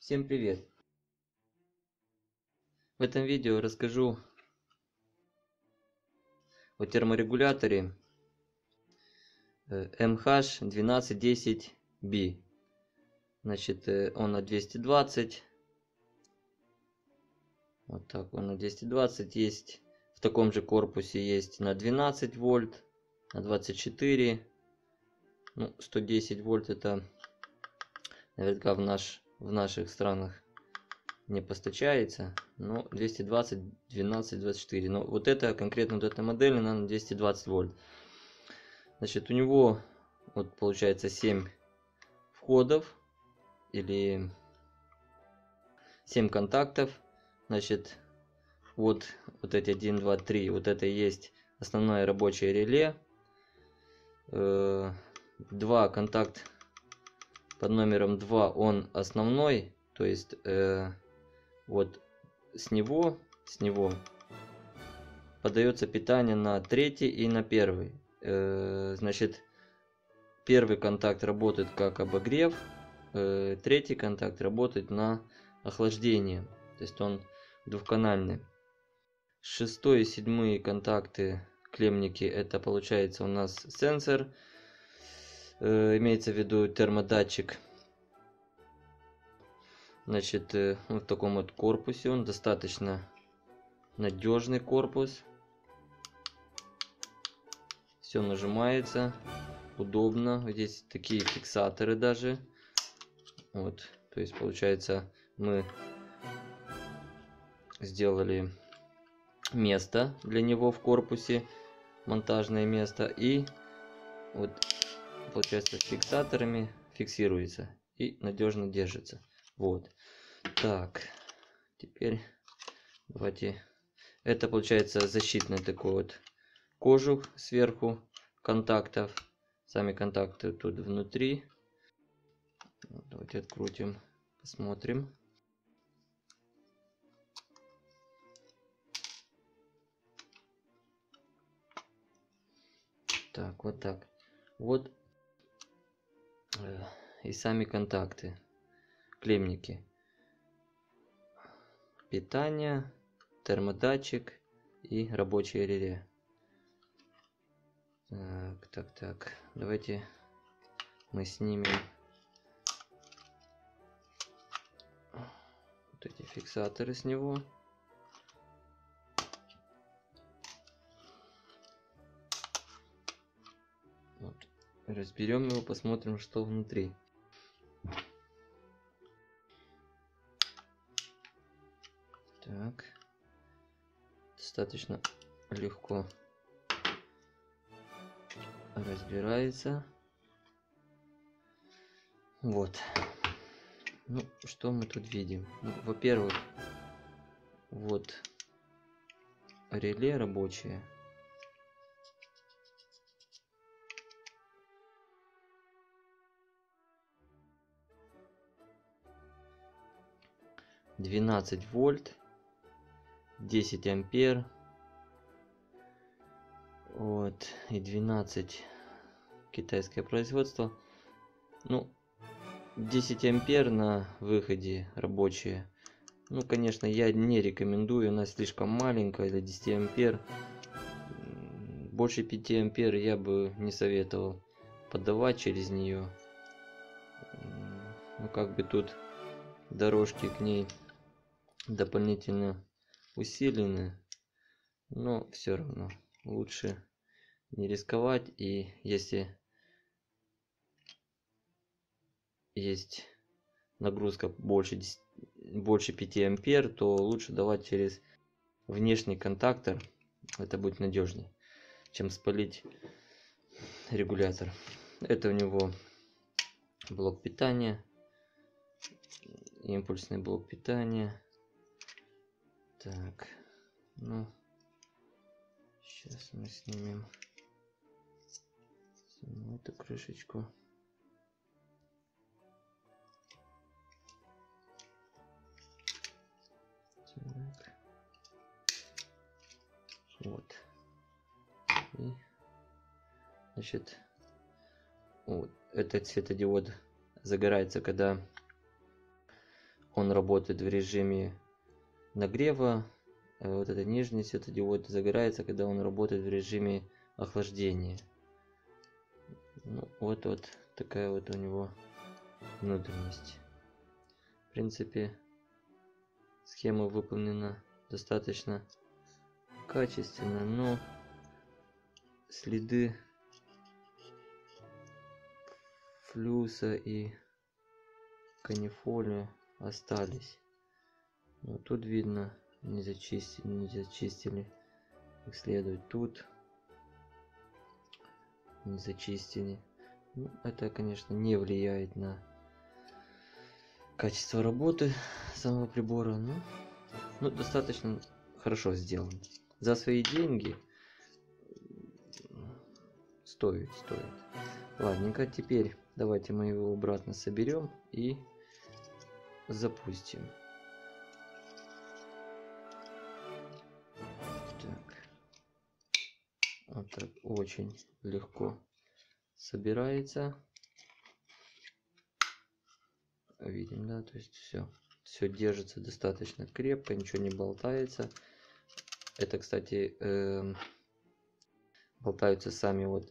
Всем привет! В этом видео расскажу о терморегуляторе MH1210B. Значит, он на 220. Вот так он на 220 есть. В таком же корпусе есть на 12 вольт, на 24. Ну, 110 вольт это наверняка в наших странах не постачается, но 220, 12, 24. Но вот это конкретно вот эта модель, она на 220 вольт. Значит, у него вот получается 7 входов или 7 контактов. Значит, вот эти 1, 2, 3, вот это и есть основное рабочее реле. 2 контакт под номером 2, он основной, то есть вот с него подается питание на третий и на первый. Значит, первый контакт работает как обогрев, третий контакт работает на охлаждение, то есть он двухканальный. Шестой и седьмые контакты, клемники, это получается у нас сенсор, имеется в виду термодатчик. Значит, в таком вот корпусе, он достаточно надежный корпус. Все нажимается удобно. Здесь такие фиксаторы даже. Вот, то есть получается, мы сделали место для него в корпусе, монтажное место, и вот получается фиксаторами фиксируется и надежно держится. Вот. Так, теперь давайте. Это получается защитный такой вот кожух сверху контактов. Сами контакты тут внутри. Давайте открутим, посмотрим. Так, вот так. Вот и сами контакты, клемники. Питание, термодатчик и рабочее реле. Так. Давайте мы снимем вот эти фиксаторы с него. Вот. Разберем его, посмотрим, что внутри. Так. Достаточно легко разбирается. Вот. Ну, что мы тут видим? Ну, во-первых, вот реле рабочее. (12 вольт, 10 ампер). Вот, и 12 китайское производство. Ну, 10 ампер на выходе рабочие. Ну, конечно, я не рекомендую, она слишком маленькая для 10 ампер. Больше 5 ампер я бы не советовал подавать через нее. Ну, как бы тут дорожки к ней дополнительно усилены, но все равно лучше не рисковать. И если есть нагрузка больше 5 ампер, то лучше давать через внешний контактор. Это будет надежнее, чем спалить регулятор. Это у него блок питания, импульсный блок питания. Так, ну, сейчас мы снимем эту крышечку. Так. Вот. И, значит, вот этот светодиод загорается, когда он работает в режиме нагрева. Вот этот нижний светодиод загорается, когда он работает в режиме охлаждения. Ну, вот такая вот у него внутренность. В принципе, схема выполнена достаточно качественно, но следы флюса и канифоли остались. Ну, тут видно, не зачистили как следует. Тут не зачистили. Ну, это, конечно, не влияет на качество работы самого прибора, но ну, достаточно хорошо сделан. За свои деньги стоит. Ладненько, теперь давайте мы его обратно соберем и запустим. Так. Вот так очень легко собирается. Видим, да, то есть все держится достаточно крепко, ничего не болтается. Это, кстати, болтаются сами вот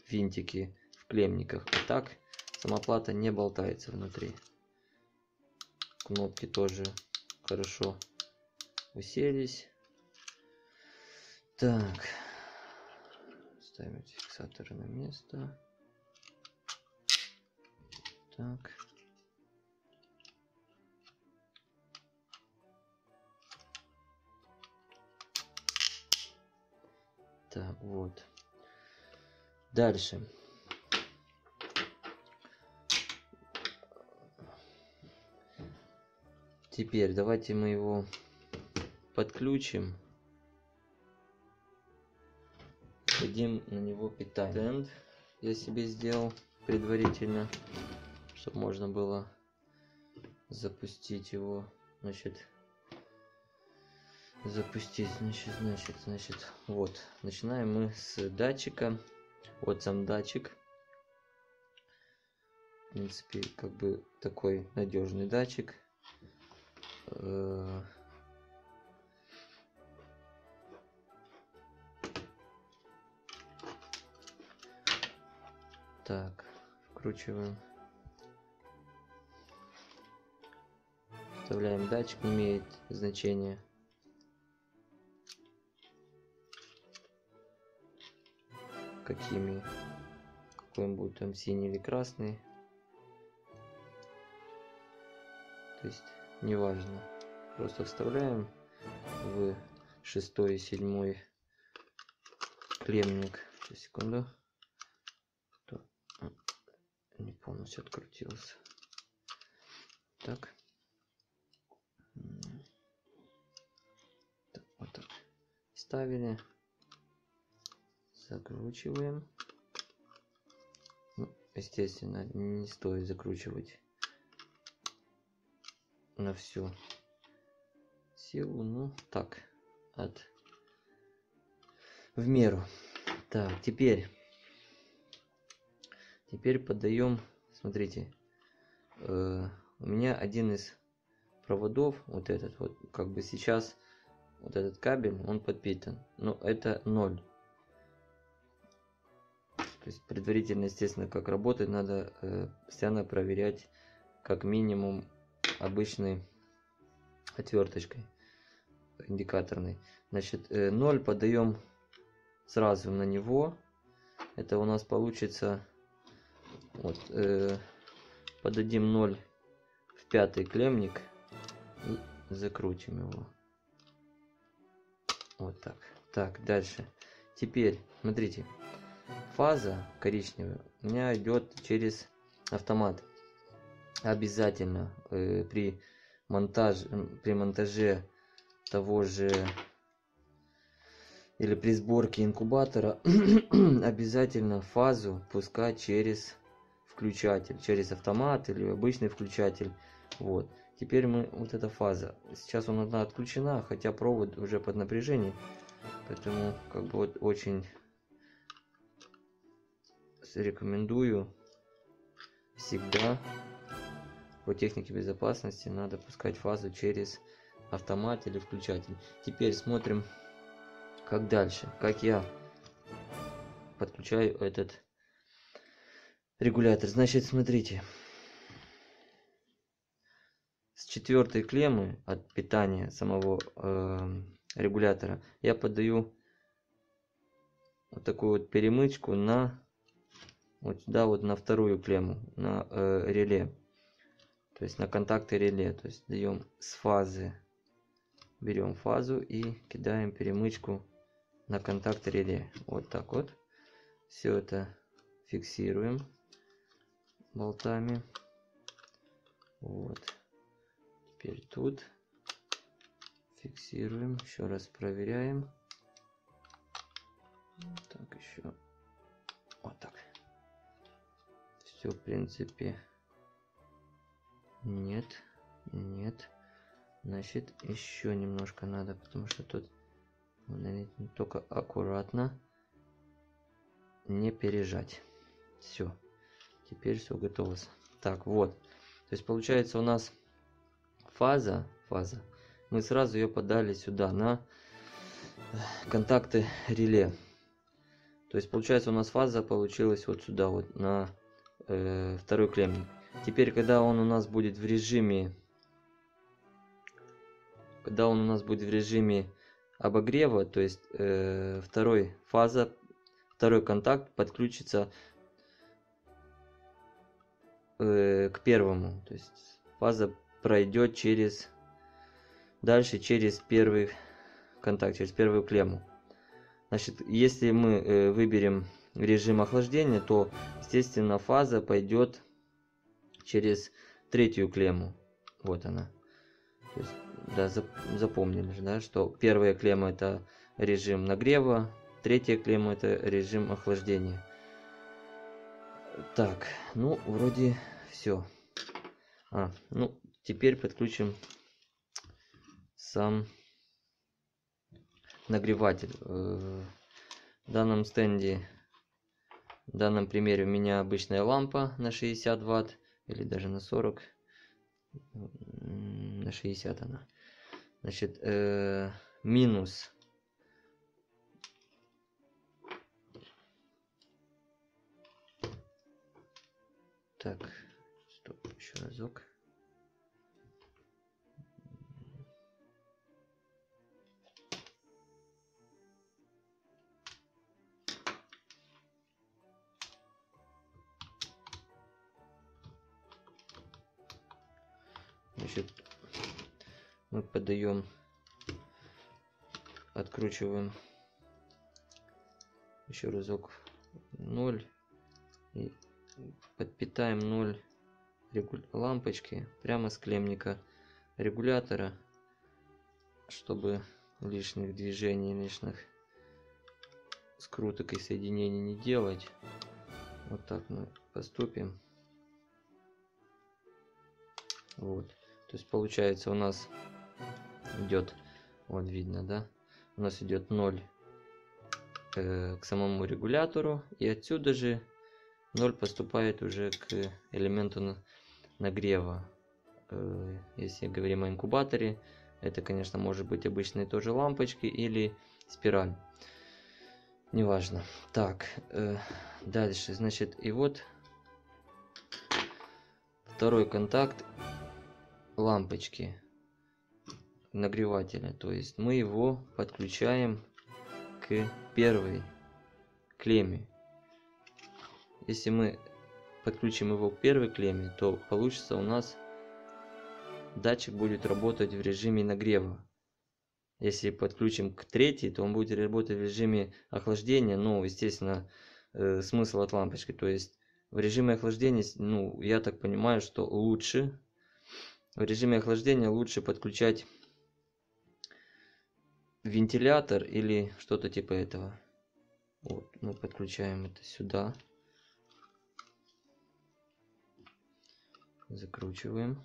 винтики в клемниках. А так сама плата не болтается внутри. Кнопки тоже хорошо уселись. Так, ставим эти фиксаторы на место. Так. Так, вот. Дальше. Теперь давайте мы его подключим. Дадим на него питание. Стенд я себе сделал предварительно, чтобы можно было запустить его. Значит, вот. Начинаем мы с датчика. Вот сам датчик. В принципе, как бы такой надежный датчик. Так, вкручиваем. Вставляем датчик, не имеет значения. Какой он будет, там синий или красный. То есть неважно. Просто вставляем в 6 и 7 клемник. Сейчас, секунду. Не полностью открутился. Так. Вот так. Ставили. Закручиваем. Ну, естественно, не стоит закручивать на всю силу. Ну, так. В меру. Так, теперь подаем. Смотрите. У меня один из проводов, вот этот вот, как бы сейчас вот этот кабель, он подпитан. Но это 0. То есть предварительно, естественно, как работает, надо постоянно проверять как минимум обычной отверточкой индикаторной. Значит, 0 подаем сразу на него. Это у нас получится вот, подадим 0 в 5-й клемник и закрутим его. Вот так. Так, дальше. Теперь, смотрите. Фаза коричневая у меня идет через автомат. Обязательно при монтаже того же или при сборке инкубатора обязательно фазу пускать через включатель, через автомат или обычный включатель. Вот. Теперь вот эта фаза. Сейчас она отключена, хотя провод уже под напряжением, поэтому как бы вот очень рекомендую всегда по технике безопасности надо пускать фазу через автомат или включатель. Теперь смотрим, как дальше, как я подключаю этот регулятор. Значит, смотрите, с 4 клеммы от питания самого регулятора я подаю вот такую вот перемычку на вот сюда, вот на вторую клемму, на реле, то есть на контакты реле. То есть даем с фазы, берем фазу и кидаем перемычку на контакт реле. Вот так вот. Все это фиксируем болтами. Вот. Теперь тут фиксируем. Еще раз проверяем. Так, еще. Вот так. Все, в принципе. Нет. Нет. Значит, еще немножко надо, потому что тут только аккуратно. Не пережать. Все. Теперь все готово. Так, вот. То есть получается у нас фаза. Мы сразу ее подали сюда на контакты реле. То есть получается у нас фаза получилась вот сюда, вот на второй клемме. Теперь, когда он у нас будет в режиме, обогрева, то есть второй контакт подключится к первому. То есть фаза пройдет дальше через первый контакт, через первую клемму. Значит, если мы выберем режим охлаждения, то, естественно, фаза пойдет через третью клемму. Вот она. То есть, да, запомнили же, да, что первая клемма это режим нагрева, третья клемма это режим охлаждения. Так, ну, вроде все. Ну, теперь подключим сам нагреватель. В данном стенде, в данном примере у меня обычная лампа на 60 Вт или даже на 40, на 60 она. Значит, минус так, стоп, еще разок. Значит, мы подаем, откручиваем еще разок 0 и подпитаем 0 лампочки прямо с клеммника регулятора, чтобы лишних движений, лишних скруток и соединений не делать. Вот так мы поступим. Вот. То есть получается у нас идет, вот видно, да, у нас идет 0 к самому регулятору, и отсюда же 0 поступает уже к элементу нагрева. Если говорим о инкубаторе, это, конечно, может быть обычные тоже лампочки или спираль, неважно. Так, дальше, значит, и вот второй контакт лампочки нагревателя, то есть мы его подключаем к первой клемме. Если мы подключим его к первой клемме, то получится у нас датчик будет работать в режиме нагрева. Если подключим к третьей, то он будет работать в режиме охлаждения, но, естественно, смысл от лампочки. То есть в режиме охлаждения, ну, я так понимаю, что лучше в режиме охлаждения лучше подключать вентилятор или что-то типа этого. Вот, мы подключаем это сюда, закручиваем.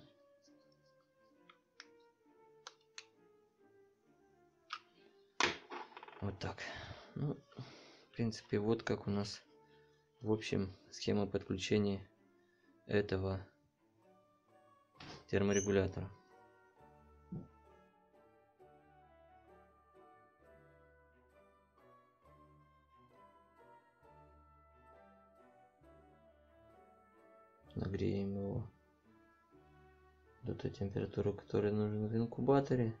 Вот так. Ну, в принципе, вот как у нас в общем схема подключения этого терморегулятора. Нагреем его до той температуры, которая нужна в инкубаторе.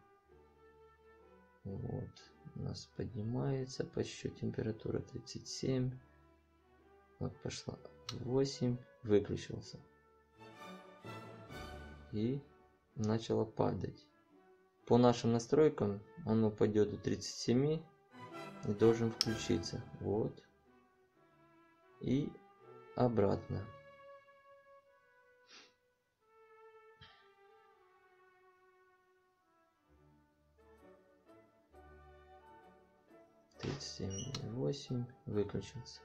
Вот, у нас поднимается по счету температура 37. Вот пошла 8, выключился. И начало падать. По нашим настройкам оно пойдет до 37 и должен включиться. Вот. И обратно. (37,8) выключился.